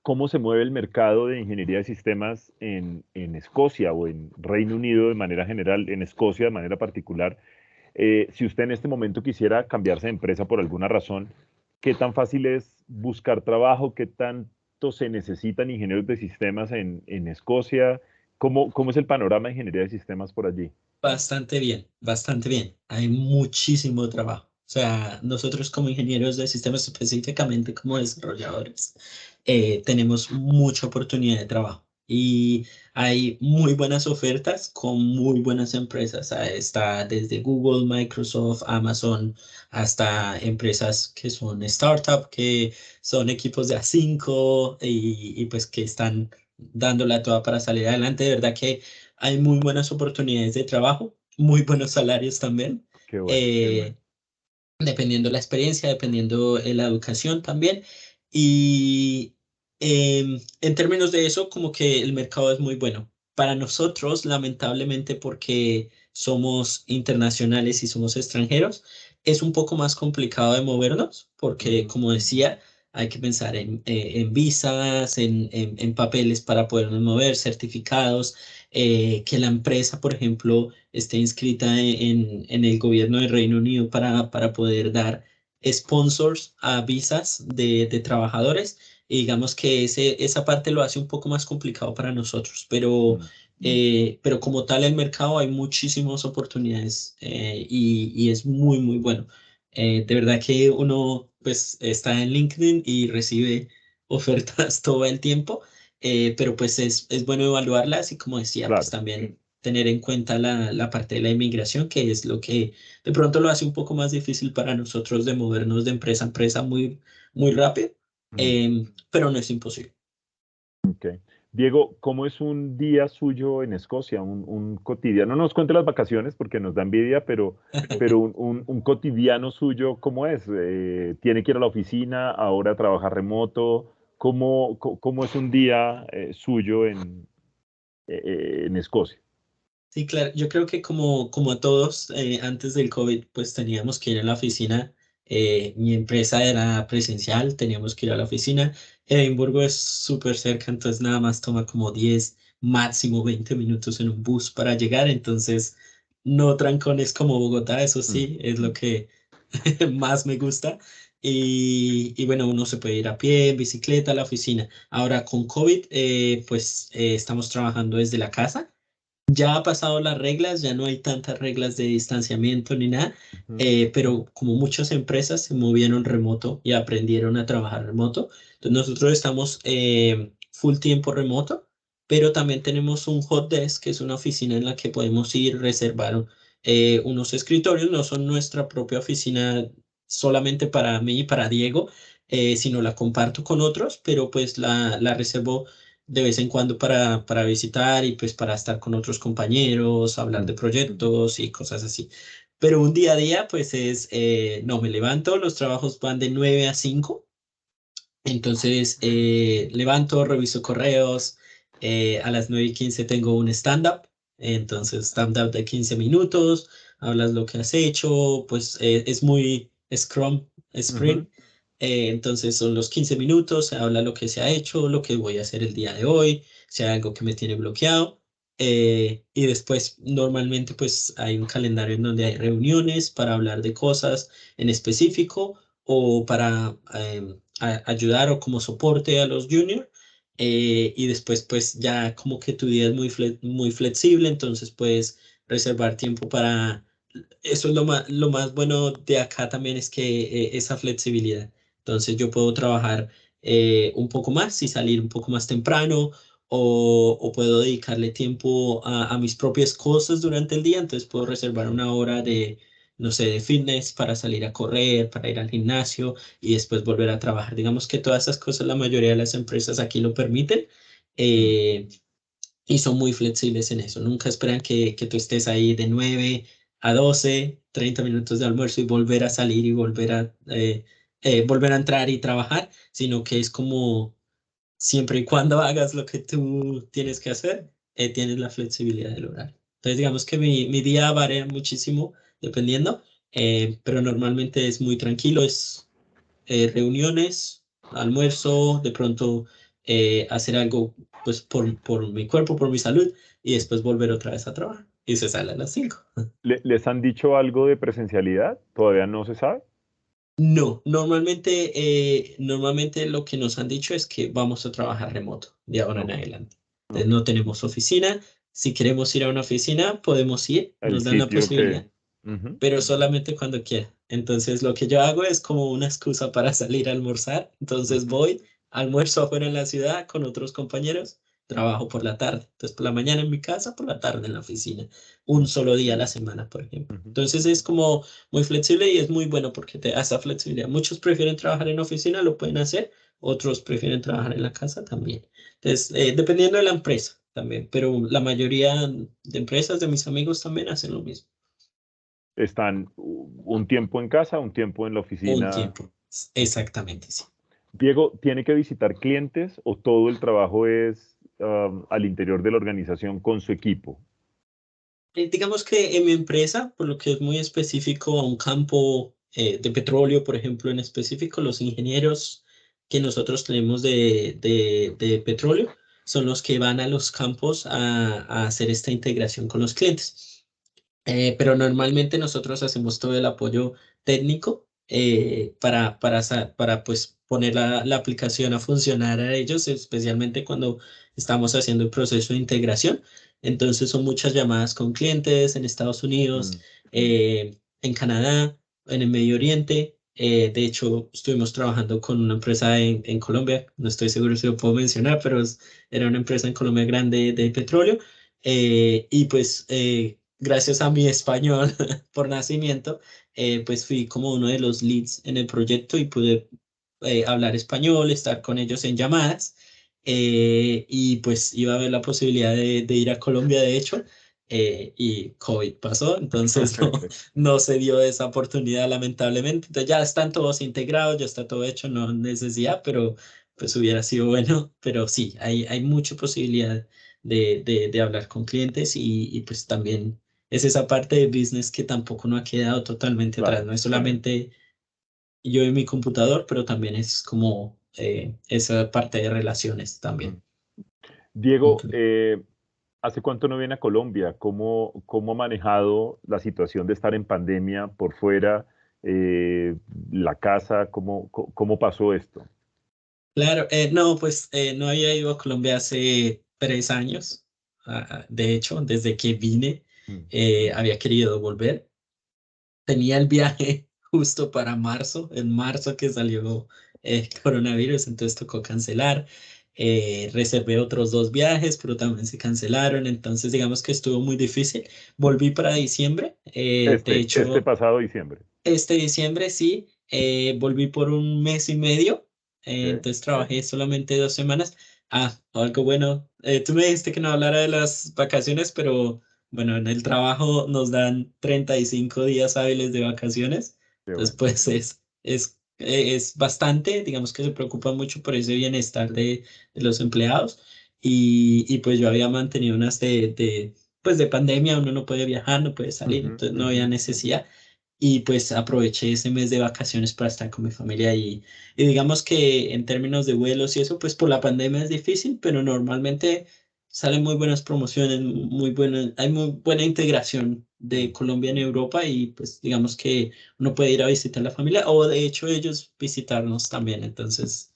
[SPEAKER 1] ¿Cómo se mueve el mercado de ingeniería de sistemas en Escocia o en Reino Unido de manera general, en Escocia de manera particular? Si usted en este momento quisiera cambiarse de empresa por alguna razón, ¿qué tan fácil es buscar trabajo? ¿Qué tanto se necesitan ingenieros de sistemas en Escocia? ¿Cómo es el panorama de ingeniería de sistemas por allí?
[SPEAKER 2] Bastante bien, bastante bien. Hay muchísimo trabajo. O sea, nosotros como ingenieros de sistemas, específicamente como desarrolladores, tenemos mucha oportunidad de trabajo y hay muy buenas ofertas con muy buenas empresas. Está desde Google, Microsoft, Amazon, hasta empresas que son startup, que son equipos de A5 y pues que están dándola toda para salir adelante. De verdad que hay muy buenas oportunidades de trabajo, muy buenos salarios también,
[SPEAKER 1] Qué bueno.
[SPEAKER 2] eh, dependiendo la experiencia, dependiendo la educación también. Y en términos de eso, como que el mercado es muy bueno. Para nosotros, lamentablemente, porque somos internacionales y somos extranjeros, es un poco más complicado de movernos, porque
[SPEAKER 1] Ujú.
[SPEAKER 2] como decía, hay que pensar en visas, en papeles para podernos mover, certificados, que la empresa, por ejemplo, esté inscrita en el gobierno del Reino Unido para poder dar sponsors a visas de trabajadores. Y digamos que esa parte lo hace un poco más complicado para nosotros,
[SPEAKER 1] Mm.
[SPEAKER 2] pero como tal el mercado hay muchísimas oportunidades y es muy, muy bueno. De verdad que uno pues está en LinkedIn y recibe ofertas todo el tiempo, pero pues es bueno evaluarlas y como decía, pues
[SPEAKER 1] Claro,
[SPEAKER 2] también tener en cuenta la parte de la inmigración, que es lo que de pronto lo hace un poco más difícil para nosotros de movernos de empresa a empresa muy, muy rápido,
[SPEAKER 1] mm,
[SPEAKER 2] pero no es imposible.
[SPEAKER 1] ok. Diego, ¿cómo es un día suyo en Escocia? Un cotidiano, no nos cuente las vacaciones porque nos da envidia, pero un cotidiano suyo, ¿cómo es? ¿Tiene que ir a la oficina, ahora trabaja remoto? ¿Cómo es un día suyo en Escocia?
[SPEAKER 2] Sí, claro, yo creo que como a todos, antes del COVID, pues teníamos que ir a la oficina. Mi empresa era presencial, teníamos que ir a la oficina. Edimburgo es súper cerca, entonces nada más toma como 10 máximo 20 minutos en un bus para llegar. Entonces, no trancones como Bogotá, eso
[SPEAKER 1] Mm,
[SPEAKER 2] sí, es lo que más me gusta. Y bueno, uno se puede ir a pie, en bicicleta a la oficina. Ahora con COVID, pues estamos trabajando desde la casa. Ya ha pasado las reglas, ya no hay tantas reglas de distanciamiento ni nada,
[SPEAKER 1] ujú.
[SPEAKER 2] pero como muchas empresas se movieron remoto y aprendieron a trabajar remoto, entonces nosotros estamos full tiempo remoto, pero también tenemos un hot desk, que es una oficina en la que podemos ir, reservar unos escritorios. No son nuestra propia oficina solamente para mí y para Diego, sino la comparto con otros, pero pues la reservo de vez en cuando para visitar y pues para estar con otros compañeros, hablar de
[SPEAKER 1] Mm.
[SPEAKER 2] proyectos y cosas así. Pero un día a día pues no, me levanto, los trabajos van de 9 a 5, entonces levanto, reviso correos, a las 9:15 tengo un stand-up, entonces stand-up de 15 minutos, hablas lo que has hecho, pues es muy Scrum,
[SPEAKER 1] Ujú.
[SPEAKER 2] Sprint, entonces son los 15 minutos, se habla lo que se ha hecho, lo que voy a hacer el día de hoy, si hay algo que me tiene bloqueado. Y después normalmente pues hay un calendario en donde hay reuniones para hablar de cosas en específico o para ayudar o como soporte a los juniors. Y después pues ya como que tu día es muy flexible, entonces puedes reservar tiempo para... Eso es lo más bueno de acá también, es que esa flexibilidad. Entonces yo puedo trabajar un poco más y salir un poco más temprano, o puedo dedicarle tiempo a mis propias cosas durante el día. Entonces puedo reservar una hora de, no sé, de fitness para salir a correr, para ir al gimnasio y después volver a trabajar. Digamos que todas esas cosas la mayoría de las empresas aquí lo permiten,
[SPEAKER 1] Mm.
[SPEAKER 2] y son muy flexibles en eso. Nunca esperan que tú estés ahí de 9 a 12, 30 minutos de almuerzo y volver a salir y volver a entrar y trabajar, sino que es como siempre y cuando hagas lo que tú tienes que hacer, tienes la flexibilidad del horario. Entonces, digamos que mi día varía muchísimo dependiendo, pero normalmente es muy tranquilo, es reuniones, almuerzo, de pronto hacer algo pues por mi cuerpo, por mi salud, y después volver otra vez a trabajar. Y se sale a las 5.
[SPEAKER 1] ¿Les han dicho algo de presencialidad? ¿Todavía no se sabe?
[SPEAKER 2] No, normalmente lo que nos han dicho es que vamos a trabajar remoto de ahora en
[SPEAKER 1] Ok,
[SPEAKER 2] adelante. Entonces
[SPEAKER 1] ok.
[SPEAKER 2] no tenemos oficina. Si queremos ir a una oficina, podemos ir,
[SPEAKER 1] El
[SPEAKER 2] nos dan la
[SPEAKER 1] sitio que...
[SPEAKER 2] posibilidad,
[SPEAKER 1] Ujú,
[SPEAKER 2] pero solamente cuando quiera. Entonces lo que yo hago es como una excusa para salir a almorzar. Entonces
[SPEAKER 1] ujú,
[SPEAKER 2] voy, almuerzo afuera en la ciudad con otros compañeros, trabajo por la tarde. Entonces por la mañana en mi casa, por la tarde en la oficina. Un
[SPEAKER 1] ok,
[SPEAKER 2] solo día a la semana, por ejemplo.
[SPEAKER 1] ujú.
[SPEAKER 2] Entonces es como muy flexible y es muy bueno porque te da esa flexibilidad. Muchos prefieren trabajar en oficina, lo pueden hacer. Otros prefieren trabajar en la casa también. Entonces, dependiendo de la empresa también, pero la mayoría de empresas de mis amigos también hacen lo mismo.
[SPEAKER 1] Están un tiempo en casa, un tiempo en la
[SPEAKER 2] Un
[SPEAKER 1] oficina.
[SPEAKER 2] tiempo.
[SPEAKER 1] Ok.
[SPEAKER 2] Exactamente, sí.
[SPEAKER 1] Diego, ¿tiene que visitar clientes o todo el trabajo es al interior de la organización con su equipo?
[SPEAKER 2] Digamos que en mi empresa, por lo que es muy específico a un campo de petróleo, por ejemplo, en específico, los ingenieros que nosotros tenemos de petróleo son los que van a los campos a hacer esta integración con los clientes. Pero normalmente nosotros hacemos todo el apoyo técnico para pues, poner la aplicación a funcionar a ellos, especialmente cuando estamos haciendo el proceso de integración. Entonces son muchas llamadas con clientes en Estados Unidos,
[SPEAKER 1] Mm,
[SPEAKER 2] en Canadá, en el Medio Oriente. De hecho, estuvimos trabajando con una empresa en Colombia, no estoy seguro si lo puedo mencionar, pero era una empresa en Colombia grande de petróleo. Y pues gracias a mi español por nacimiento, pues fui como uno de los leads en el proyecto y pude hablar español, estar con ellos en llamadas. Y pues iba a haber la posibilidad de ir a Colombia, de hecho, y COVID pasó, entonces no se dio esa oportunidad lamentablemente. Entonces ya están todos integrados, ya está todo hecho, no necesidad, pero pues hubiera sido bueno, pero sí, hay mucha posibilidad de hablar con clientes y pues también es esa parte de business que tampoco no ha quedado totalmente atrás,
[SPEAKER 1] claro,
[SPEAKER 2] no es
[SPEAKER 1] claro.
[SPEAKER 2] solamente yo y mi computador, pero también es como esa parte de relaciones también.
[SPEAKER 1] Mm. Diego,
[SPEAKER 2] Ok.
[SPEAKER 1] ¿hace cuánto no viene a Colombia? ¿Cómo ha manejado la situación de estar en pandemia por fuera, eh, la casa? ¿Cómo pasó esto?
[SPEAKER 2] Claro, no, pues no había ido a Colombia hace 3 años. De hecho, desde que vine,
[SPEAKER 1] Mm, mm,
[SPEAKER 2] había querido volver. Tenía el viaje justo para marzo, en marzo que salió el coronavirus, entonces tocó cancelar. Reservé otros 2 viajes, pero también se cancelaron, entonces digamos que estuvo muy difícil. Volví para diciembre, de
[SPEAKER 1] este
[SPEAKER 2] hecho,
[SPEAKER 1] pasado diciembre.
[SPEAKER 2] este diciembre sí, volví por un mes y medio,
[SPEAKER 1] Ok.
[SPEAKER 2] entonces trabajé solamente 2 semanas. Algo bueno, tú me dijiste que no hablara de las vacaciones, pero bueno, en el trabajo nos dan 35 días hábiles de vacaciones,
[SPEAKER 1] Qué
[SPEAKER 2] entonces
[SPEAKER 1] bueno.
[SPEAKER 2] pues es bastante, digamos que se preocupa mucho por ese bienestar de los empleados y pues yo había mantenido unas pues de pandemia, uno no puede viajar, no puede salir,
[SPEAKER 1] Ujú,
[SPEAKER 2] entonces no
[SPEAKER 1] ujú,
[SPEAKER 2] había necesidad y pues aproveché ese mes de vacaciones para estar con mi familia y digamos que en términos de vuelos y eso, pues por la pandemia es difícil, pero normalmente salen muy buenas promociones, hay muy buena integración de
[SPEAKER 1] mm.
[SPEAKER 2] Colombia en Europa y pues digamos que uno puede ir a visitar la familia o de hecho ellos visitarnos también, entonces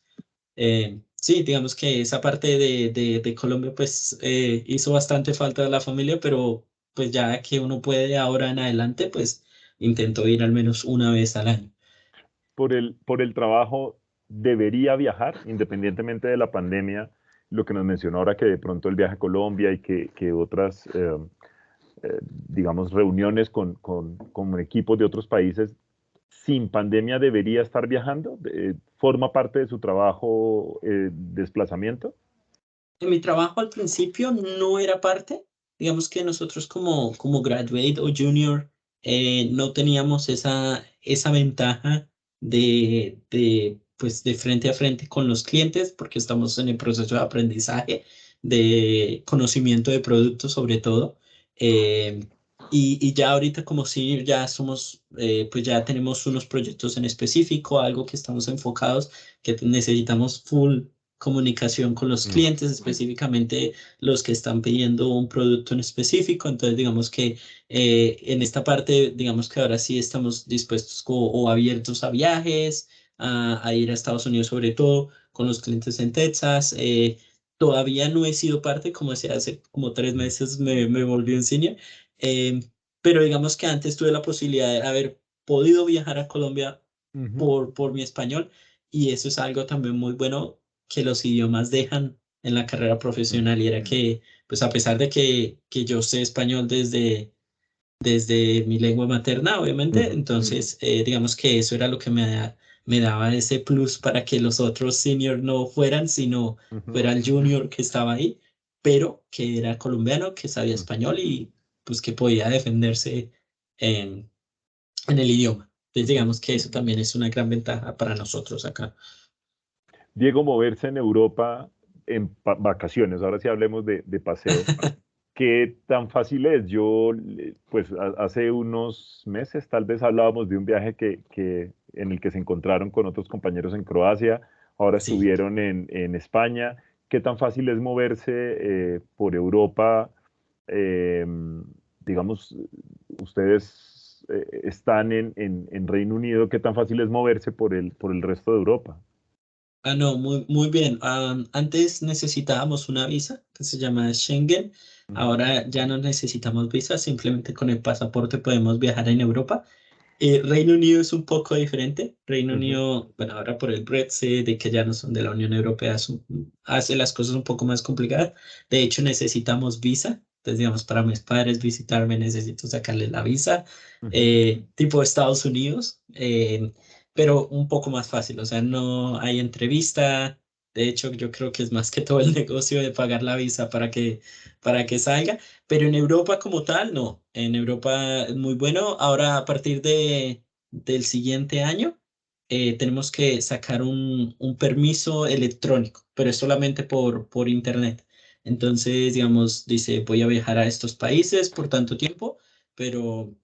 [SPEAKER 2] sí, digamos que esa parte de Colombia pues hizo bastante falta de la familia, pero pues ya que uno puede ahora en adelante, pues intento ir al menos una vez al año.
[SPEAKER 1] Por el trabajo debería viajar, independientemente de la pandemia, lo que nos mencionó ahora que de pronto el viaje a Colombia y que otras, digamos, reuniones con equipos de otros países, sin pandemia debería estar viajando. ¿Forma parte de su trabajo desplazamiento?
[SPEAKER 2] En mi trabajo al principio no era parte, digamos que nosotros como graduate o junior no teníamos esa ventaja pues de frente a frente con los clientes, porque estamos en el proceso de aprendizaje, de conocimiento de productos sobre todo. Eh, y ya ahorita como si ya somos, pues ya tenemos unos proyectos en específico, algo que estamos enfocados, que necesitamos full comunicación con los
[SPEAKER 1] Mm,
[SPEAKER 2] clientes, específicamente los que están pidiendo un producto en específico. Entonces, digamos que en esta parte, digamos que ahora sí estamos dispuestos o abiertos a viajes, a ir a Estados Unidos sobre todo, con los clientes en Texas. Todavía no he sido parte, como decía, hace como 3 meses me volví en senior, eh, pero digamos que antes tuve la posibilidad de haber podido viajar a Colombia
[SPEAKER 1] ujú,
[SPEAKER 2] por mi español, y eso es algo también muy bueno que los idiomas dejan en la carrera
[SPEAKER 1] mm,
[SPEAKER 2] profesional, y era que, pues a pesar de que yo sé español desde mi lengua materna, obviamente.
[SPEAKER 1] ujú,
[SPEAKER 2] Entonces, digamos que eso era lo que me daba ese plus para que los otros senior no fueran, sino
[SPEAKER 1] ujú,
[SPEAKER 2] fuera el junior que estaba ahí, pero que era colombiano, que sabía
[SPEAKER 1] mm.
[SPEAKER 2] español y pues que podía defenderse en, en el idioma. Entonces,
[SPEAKER 1] Ujú.
[SPEAKER 2] digamos que eso también es una gran ventaja para nosotros acá.
[SPEAKER 1] Diego, moverse en Europa en vacaciones, ahora sí hablemos de paseo. ¿Qué tan fácil es? Yo, pues hace unos meses tal vez hablábamos de un viaje en el que se encontraron con otros compañeros en Croacia, ahora
[SPEAKER 2] Sí.
[SPEAKER 1] estuvieron en España. ¿Qué tan fácil es moverse por Europa? Eh, digamos, ustedes están en Reino Unido, ¿qué tan fácil es moverse por el resto de Europa?
[SPEAKER 2] Ah, no, muy bien. Antes necesitábamos una visa que se llama Schengen.
[SPEAKER 1] Ujú,
[SPEAKER 2] Ahora ya no necesitamos visa, simplemente con el pasaporte podemos viajar en Europa. Reino Unido es un poco diferente. Reino
[SPEAKER 1] ujú,
[SPEAKER 2] Unido, bueno, ahora por el Brexit, de que ya no son de la Unión Europea, hace las cosas un poco más complicadas. De hecho, necesitamos visa. Entonces, digamos, para mis padres visitarme necesito sacarles la visa,
[SPEAKER 1] ujú.
[SPEAKER 2] tipo Estados Unidos, pero un poco más fácil. O sea, no hay entrevista. De hecho, yo creo que es más que todo el negocio de pagar la visa para que salga. Pero en Europa como tal, no. En Europa es muy bueno. Ahora, a partir del siguiente año, tenemos que sacar un permiso electrónico, pero es solamente por internet. Entonces, digamos, dice, voy a viajar a estos países por tanto tiempo, pero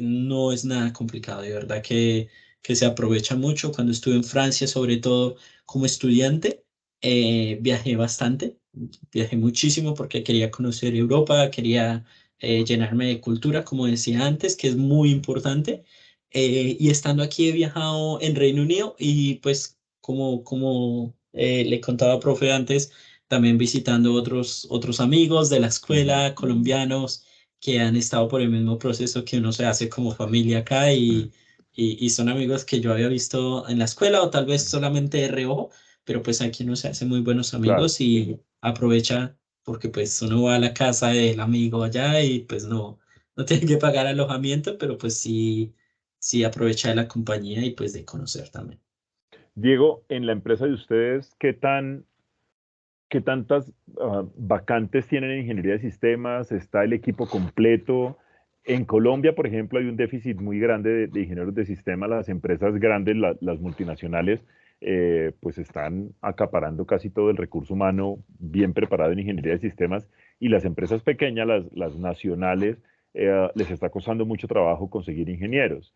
[SPEAKER 2] no es nada complicado. De verdad que se aprovecha mucho. Cuando estuve en Francia, sobre todo como estudiante, viajé bastante. Viajé muchísimo porque quería conocer Europa, quería llenarme de cultura, como decía antes, que es muy importante. Y estando aquí he viajado en Reino Unido y pues como le contaba profe antes, también visitando otros amigos de la
[SPEAKER 1] Ujú,
[SPEAKER 2] escuela, colombianos, que han estado por el mismo proceso que uno se hace como familia acá, y son amigos que yo había visto en la escuela o tal vez
[SPEAKER 1] ujú.
[SPEAKER 2] solamente de reojo, pero pues aquí uno se hace muy buenos
[SPEAKER 1] Claro.
[SPEAKER 2] amigos y aprovecha porque pues uno va a la casa del amigo allá y pues no tiene que pagar alojamiento, pero pues sí aprovecha de la compañía y pues de conocer también.
[SPEAKER 1] Diego, en la empresa de ustedes, qué tantas vacantes tienen en ingeniería de sistemas? ¿Está el equipo completo? En Colombia, por ejemplo, hay un déficit muy grande de ingenieros de sistemas. Las empresas grandes, las multinacionales, pues están acaparando casi todo el recurso humano bien preparado en ingeniería de sistemas, y las empresas pequeñas, las nacionales, les está costando mucho trabajo conseguir ingenieros,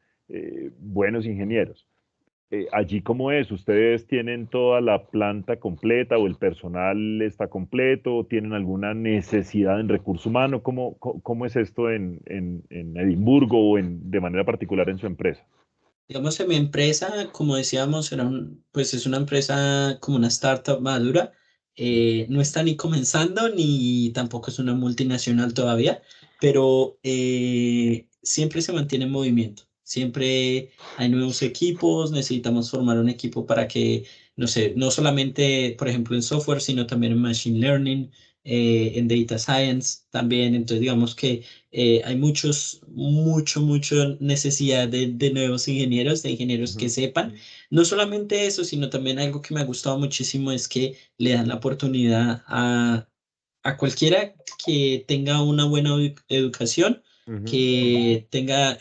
[SPEAKER 1] buenos ingenieros. Allí, ¿cómo es? ¿Ustedes tienen toda la planta completa o el personal está completo? ¿O tienen alguna necesidad en recurso humano? ¿Cómo es esto en Edimburgo o de manera particular en su empresa?
[SPEAKER 2] Digamos, en mi empresa, como decíamos, pues es una empresa como una startup madura. No está ni comenzando ni tampoco es una multinacional todavía, pero siempre se mantiene en movimiento. Siempre hay nuevos equipos, necesitamos formar un equipo para que, no sé, no solamente, por ejemplo, en software, sino también en machine learning, en data science también. Entonces, digamos que hay mucho necesidad de nuevos ingenieros, de ingenieros que
[SPEAKER 1] Ujú,
[SPEAKER 2] sepan. No solamente eso, sino también algo que me ha gustado muchísimo es que le dan la oportunidad a cualquiera que tenga una buena educación,
[SPEAKER 1] Ujú,
[SPEAKER 2] que tenga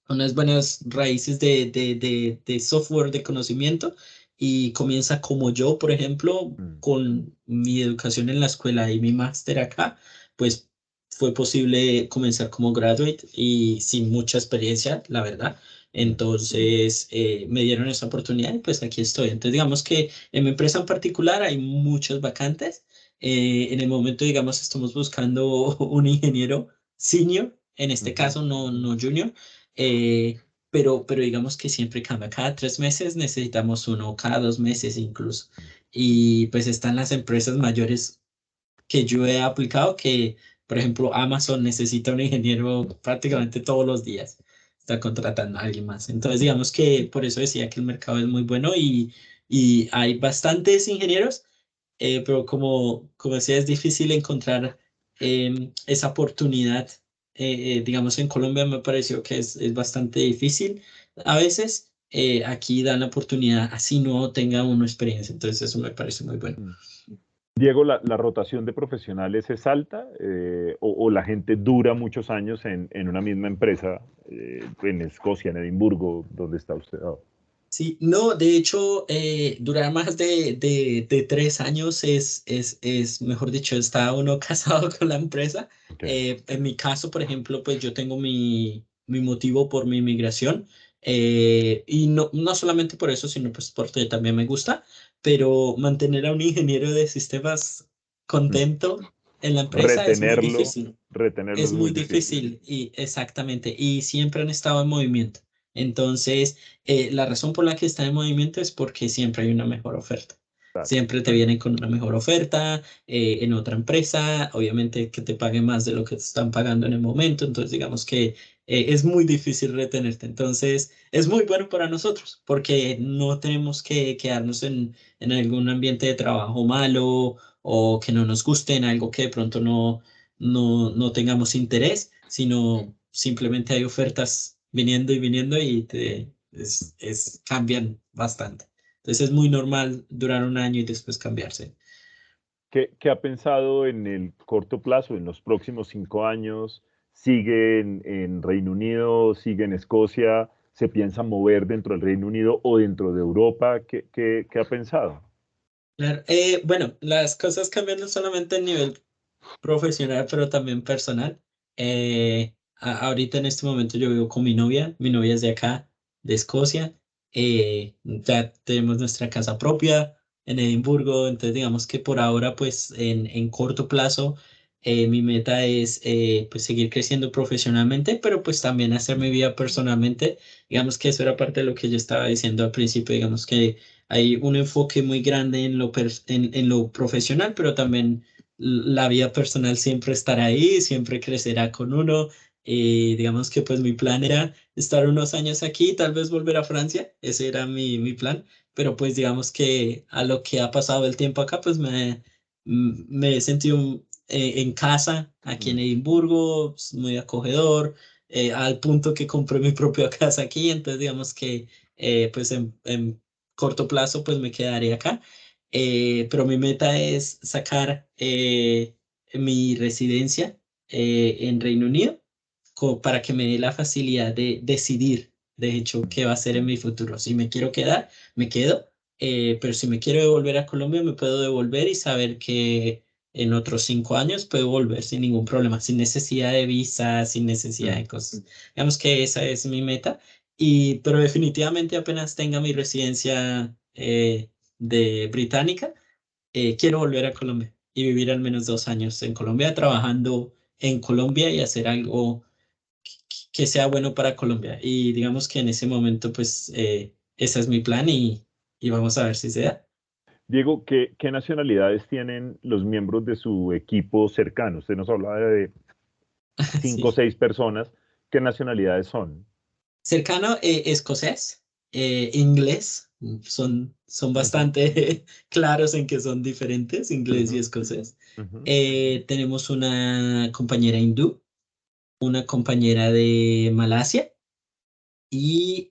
[SPEAKER 2] unas buenas raíces de software, de conocimiento, y comienza como yo, por ejemplo,
[SPEAKER 1] mm,
[SPEAKER 2] con mi educación en la escuela y mi máster acá, pues fue posible comenzar como graduate y sin mucha experiencia, la verdad.
[SPEAKER 1] mm,
[SPEAKER 2] Entonces me dieron esa oportunidad y pues aquí estoy. Entonces digamos que en mi empresa en particular hay muchas vacantes. En el momento, digamos, estamos buscando un ingeniero senior, en este
[SPEAKER 1] ujú,
[SPEAKER 2] caso no junior, eh, pero digamos que siempre cambia. Cada 3 meses necesitamos uno, cada 2 meses incluso. Y pues están las empresas mayores que yo he aplicado, que por ejemplo Amazon necesita un ingeniero prácticamente todos los días. Está contratando a alguien más. Entonces digamos que por eso decía que el mercado es muy bueno y hay bastantes ingenieros, pero como decía, es difícil encontrar esa oportunidad. Digamos, en Colombia me pareció que es bastante difícil. A veces aquí dan la oportunidad, así no tenga uno experiencia, entonces eso me parece muy bueno.
[SPEAKER 1] mm. Diego, la rotación de profesionales es alta, o la gente dura muchos años en una misma empresa, en Escocia, en Edimburgo, donde está usted ahora?
[SPEAKER 2] Sí, no, de hecho, durar más de 3 años mejor dicho, está uno casado con la empresa.
[SPEAKER 1] Ok.
[SPEAKER 2] En mi caso, por ejemplo, pues yo tengo mi motivo por mi inmigración, y no solamente por eso, sino pues porque también me gusta, pero mantener a un ingeniero de sistemas
[SPEAKER 1] Mm.
[SPEAKER 2] contento en la empresa es muy
[SPEAKER 1] Retenerlo,
[SPEAKER 2] difícil.
[SPEAKER 1] retenerlo
[SPEAKER 2] Es
[SPEAKER 1] es muy
[SPEAKER 2] muy
[SPEAKER 1] difícil.
[SPEAKER 2] difícil y exactamente, y siempre han estado en movimiento. Entonces, la razón por la que está en movimiento es porque siempre hay una mejor oferta.
[SPEAKER 1] Claro.
[SPEAKER 2] Siempre te vienen con una mejor oferta en otra empresa, obviamente que te pague más de lo que te están pagando en el momento. Entonces, digamos que es muy difícil retenerte. Entonces, es muy bueno para nosotros porque no tenemos que quedarnos en algún ambiente de trabajo malo o que no nos guste, en algo que de pronto no tengamos interés, sino simplemente hay ofertas viniendo y viniendo y cambian bastante. Entonces es muy normal durar un año y después cambiarse.
[SPEAKER 1] ¿Qué ha pensado en el corto plazo, en los próximos 5 años? ¿Sigue en Reino Unido? ¿Sigue en Escocia? ¿Se piensa mover dentro del Reino Unido o dentro de Europa? ¿Qué ha pensado?
[SPEAKER 2] Claro, bueno, las cosas cambian no solamente a nivel profesional, pero también personal. Ahorita en este momento yo vivo con mi novia es de acá, de Escocia. Ya tenemos nuestra casa propia en Edimburgo, entonces digamos que por ahora, pues en corto plazo, mi meta es pues seguir creciendo profesionalmente, pero pues también hacer mi vida personalmente. Digamos que eso era parte de lo que yo estaba diciendo al principio, digamos que hay un enfoque muy grande en lo profesional, pero también la vida personal siempre estará ahí, siempre crecerá con uno. Digamos que pues mi plan era estar unos años aquí, tal vez volver a Francia, ese era mi plan, pero pues digamos que a lo que ha pasado el tiempo acá, pues me he sentido en casa aquí en
[SPEAKER 1] Mm,
[SPEAKER 2] Edimburgo, es muy acogedor, al punto que compré mi propia casa aquí, entonces digamos que pues en corto plazo pues me quedaré acá. Pero mi meta es sacar mi residencia en Reino Unido para que me dé la facilidad de decidir, de hecho,
[SPEAKER 1] mm,
[SPEAKER 2] qué va a ser en mi futuro. Si me quiero quedar, me quedo, pero si me quiero devolver a Colombia, me puedo devolver y saber que en otros 5 años puedo volver sin ningún problema, sin necesidad de visa, sin necesidad
[SPEAKER 1] mm.
[SPEAKER 2] de cosas. Digamos que esa es mi meta, pero definitivamente apenas tenga mi residencia de británica, quiero volver a Colombia y vivir al menos 2 años en Colombia, trabajando en Colombia y hacer algo que sea bueno para Colombia. Y digamos que en ese momento, pues, ese es mi plan y vamos a ver si se da.
[SPEAKER 1] Diego, ¿qué nacionalidades tienen los miembros de su equipo cercano? Usted nos hablaba de cinco o
[SPEAKER 2] Sí.
[SPEAKER 1] 6 personas. ¿Qué nacionalidades son?
[SPEAKER 2] Cercano, escocés, inglés, son
[SPEAKER 1] Ujú,
[SPEAKER 2] bastante claros en que son diferentes, inglés y
[SPEAKER 1] ujú,
[SPEAKER 2] escocés.
[SPEAKER 1] ujú.
[SPEAKER 2] Tenemos una compañera hindú, una compañera de Malasia y,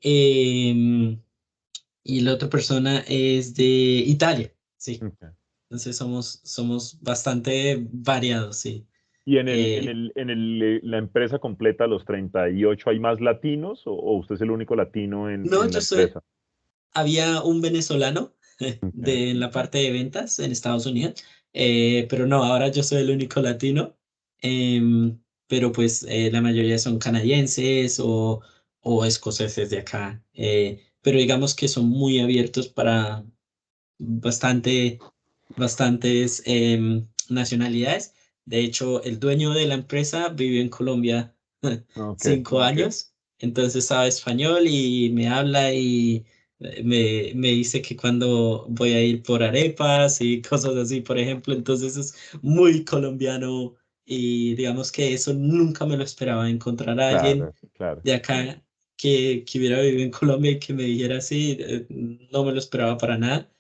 [SPEAKER 2] y la otra persona es de Italia, sí.
[SPEAKER 1] Ok.
[SPEAKER 2] Entonces somos bastante variados, sí.
[SPEAKER 1] ¿Y la empresa completa, los 38, hay más latinos o usted es el único latino
[SPEAKER 2] No,
[SPEAKER 1] en la empresa?
[SPEAKER 2] había un venezolano
[SPEAKER 1] Okay.
[SPEAKER 2] en la parte de ventas en Estados Unidos, pero no, ahora yo soy el único latino, pero pues la mayoría son canadienses o escoceses de acá, pero digamos que son muy abiertos para bastante, bastantes nacionalidades. De hecho, el dueño de la empresa vivió en Colombia
[SPEAKER 1] Okay.
[SPEAKER 2] 5 años, entonces sabe español y me habla y me dice que cuando voy a ir por arepas y cosas así, por ejemplo, entonces es muy colombiano y digamos que eso nunca me lo esperaba, encontrar a alguien
[SPEAKER 1] Claro, claro.
[SPEAKER 2] de acá que hubiera vivido en Colombia y que me dijera así, no me lo esperaba para nada.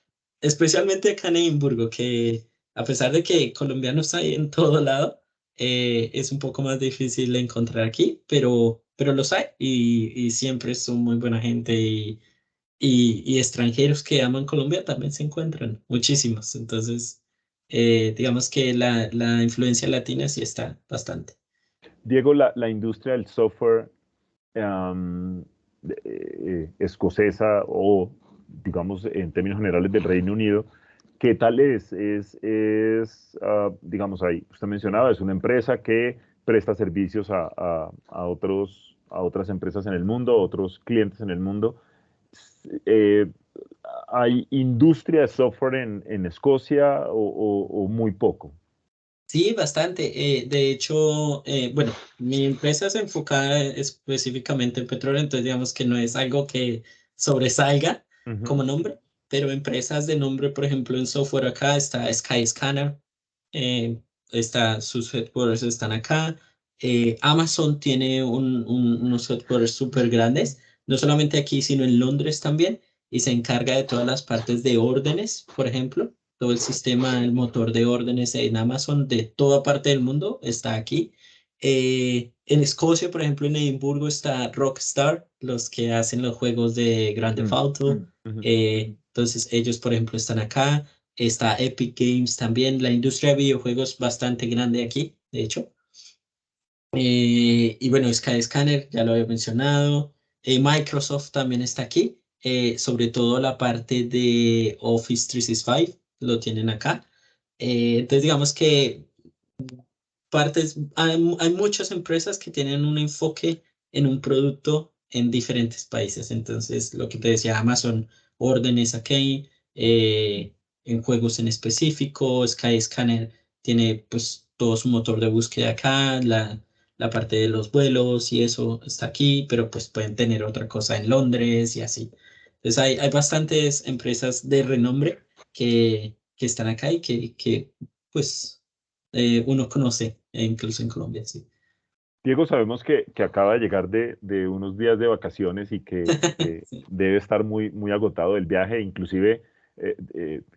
[SPEAKER 2] Especialmente acá en Edimburgo, que a pesar de que colombianos hay en todo lado, es un poco más difícil de encontrar aquí, pero los hay y siempre son muy buena gente y extranjeros que aman Colombia también se encuentran, muchísimos. Entonces, digamos que la influencia latina sí está bastante.
[SPEAKER 1] Diego, la industria del software escocesa o, digamos, en términos generales del Reino Unido, ¿qué tal es? Digamos, ahí usted mencionaba, es una empresa que presta servicios a otras empresas en el mundo, a otros clientes en el mundo. Eh, ¿Hay industria de software en Escocia o muy poco?
[SPEAKER 2] Sí, bastante. De hecho, bueno, mi empresa se enfoca específicamente en petróleo, entonces digamos que no es algo que sobresalga
[SPEAKER 1] Ujú.
[SPEAKER 2] como nombre, pero empresas de nombre, por ejemplo, en software acá está Skyscanner, sus headquarters están acá. Amazon tiene unos headquarters súper grandes, no solamente aquí, sino en Londres también, y se encarga de todas las partes de órdenes, por ejemplo. Todo el sistema, el motor de órdenes en Amazon de toda parte del mundo está aquí. En Escocia, por ejemplo, en Edimburgo está Rockstar, los que hacen los juegos de Grand Theft
[SPEAKER 1] Mm,
[SPEAKER 2] Auto.
[SPEAKER 1] ujú.
[SPEAKER 2] Entonces ellos, por ejemplo, están acá. Está Epic Games también, la industria de videojuegos bastante grande aquí, de hecho. Y bueno, Skyscanner, ya lo había mencionado. Microsoft también está aquí, sobre todo la parte de Office 365, lo tienen acá. Entonces, digamos que hay muchas empresas que tienen un enfoque en un producto en diferentes países. Entonces, lo que te decía, Amazon, órdenes aquí, en juegos en específico, Skyscanner tiene pues todo su motor de búsqueda acá, la parte de los vuelos y eso está aquí, pero pues pueden tener otra cosa en Londres y así. Entonces, hay bastantes empresas de renombre que están acá y que pues uno conoce, incluso en Colombia, sí.
[SPEAKER 1] Diego, sabemos que acaba de llegar de unos días de vacaciones y que
[SPEAKER 2] Sí,
[SPEAKER 1] debe estar muy, muy agotado del viaje, inclusive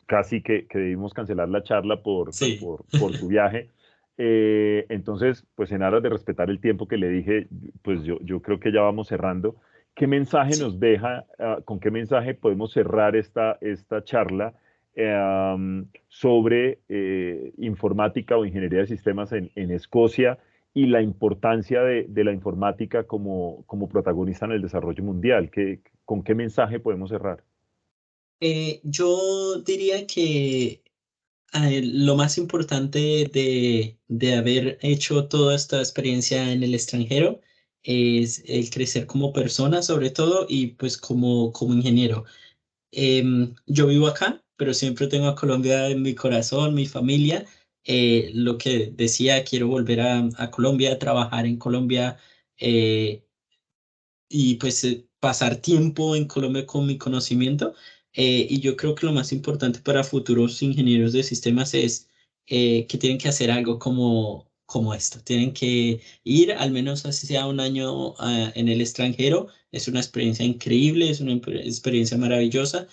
[SPEAKER 1] casi que debimos cancelar la charla
[SPEAKER 2] sí.
[SPEAKER 1] por su viaje. Entonces, pues en aras de respetar el tiempo que le dije, pues yo creo que ya vamos cerrando. ¿Qué mensaje
[SPEAKER 2] Sí.
[SPEAKER 1] nos deja, con qué mensaje podemos cerrar esta charla sobre informática o ingeniería de sistemas en Escocia? Y la importancia de la informática como protagonista en el desarrollo mundial. ¿Con qué mensaje podemos cerrar?
[SPEAKER 2] Yo diría que lo más importante de haber hecho toda esta experiencia en el extranjero es el crecer como persona, sobre todo, y pues como ingeniero. Yo vivo acá, pero siempre tengo a Colombia en mi corazón, mi familia. Lo que decía, quiero volver a Colombia, trabajar en Colombia y pues pasar tiempo en Colombia con mi conocimiento. Y yo creo que lo más importante para futuros ingenieros de sistemas es que tienen que hacer algo como esto. Tienen que ir, al menos así sea un año en el extranjero. Es una experiencia increíble, es una experiencia maravillosa.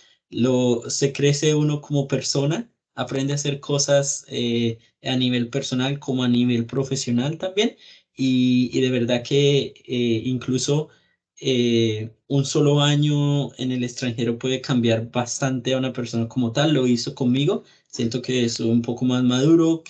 [SPEAKER 2] Se crece uno como persona, aprende a hacer cosas a nivel personal como a nivel profesional también. Y de verdad que incluso un solo año en el extranjero puede cambiar bastante a una persona como tal. Lo hizo conmigo. Siento que soy un poco más maduro,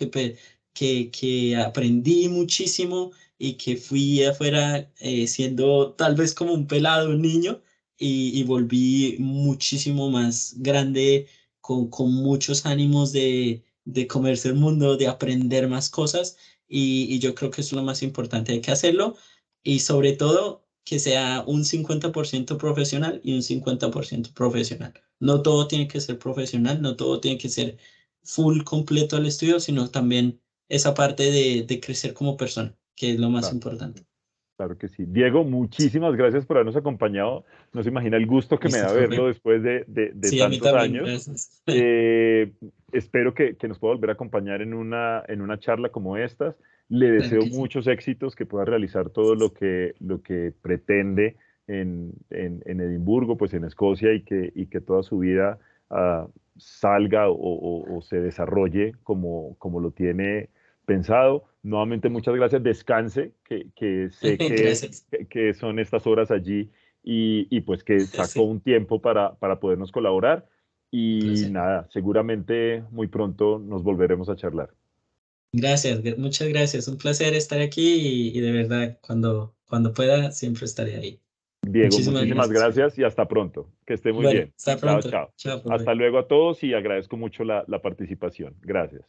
[SPEAKER 2] que aprendí muchísimo y que fui afuera siendo tal vez como un pelado, un niño, y volví muchísimo más grande, con muchos ánimos de comerse el mundo, de aprender más cosas, y yo creo que eso es lo más importante, hay que hacerlo, y sobre todo que sea un 50% profesional y un 50% profesional. No todo tiene que ser profesional, no todo tiene que ser full completo al estudio, sino también esa parte de crecer como persona, que es lo más
[SPEAKER 1] Claro.
[SPEAKER 2] importante.
[SPEAKER 1] Claro que sí. Diego, muchísimas gracias por habernos acompañado. No se imagina el gusto que me
[SPEAKER 2] Listo,
[SPEAKER 1] da verlo
[SPEAKER 2] profe.
[SPEAKER 1] después de
[SPEAKER 2] Sí, a mí
[SPEAKER 1] tantos
[SPEAKER 2] también,
[SPEAKER 1] años.
[SPEAKER 2] gracias.
[SPEAKER 1] Eh, Espero que nos pueda volver a acompañar en una charla como estas. Le
[SPEAKER 2] Claro
[SPEAKER 1] deseo
[SPEAKER 2] que sí.
[SPEAKER 1] muchos éxitos, que pueda realizar todo lo que pretende en Edimburgo, pues en Escocia, y que toda su vida salga o se desarrolle como lo tiene pensado. Nuevamente, muchas gracias. Descanse, que sé
[SPEAKER 2] Gracias.
[SPEAKER 1] que son estas horas allí y pues que sacó
[SPEAKER 2] Sí,
[SPEAKER 1] un tiempo para podernos colaborar.
[SPEAKER 2] un
[SPEAKER 1] Y
[SPEAKER 2] placer.
[SPEAKER 1] nada, seguramente muy pronto nos volveremos a charlar.
[SPEAKER 2] Gracias, muchas gracias. Un placer estar aquí y de verdad, cuando pueda, siempre estaré ahí.
[SPEAKER 1] Diego,
[SPEAKER 2] Muchísimas
[SPEAKER 1] muchísimas
[SPEAKER 2] gracias.
[SPEAKER 1] gracias y hasta pronto. Que esté muy
[SPEAKER 2] Bueno,
[SPEAKER 1] bien.
[SPEAKER 2] hasta
[SPEAKER 1] Chao,
[SPEAKER 2] pronto.
[SPEAKER 1] chao.
[SPEAKER 2] Chao,
[SPEAKER 1] Hasta
[SPEAKER 2] profe.
[SPEAKER 1] luego a todos y agradezco mucho la participación. Gracias.